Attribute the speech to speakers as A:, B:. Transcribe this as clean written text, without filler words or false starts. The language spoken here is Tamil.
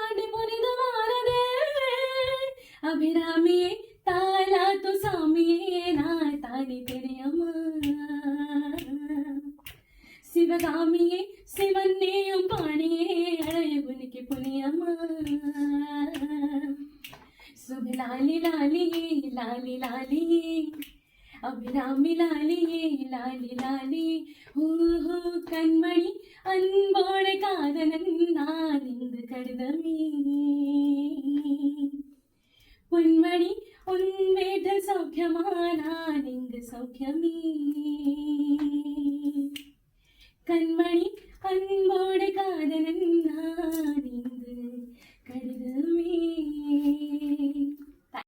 A: தாண்டி புனிதமானதே அபிராமியே தாலாத்து சாமியே நான் தானி தெரியாமா சிவகாமியே சிவன்னேயும் பாணியே அழகுனிக்கு புனியம்மா சுப லாலி லாலியே லாலி லாலியே அபிராமி லாலியே லாலி லாலி ஊஹூ கண்மணி அன்போட காதலன் நான் இங்கு கடிதமே பொன்மணி உன் வீட்டில் சௌக்கியமா நான் இங்கு சௌக்கியமே கண்மணி அன்போட காதலன் நான் இங்கு கடிதமே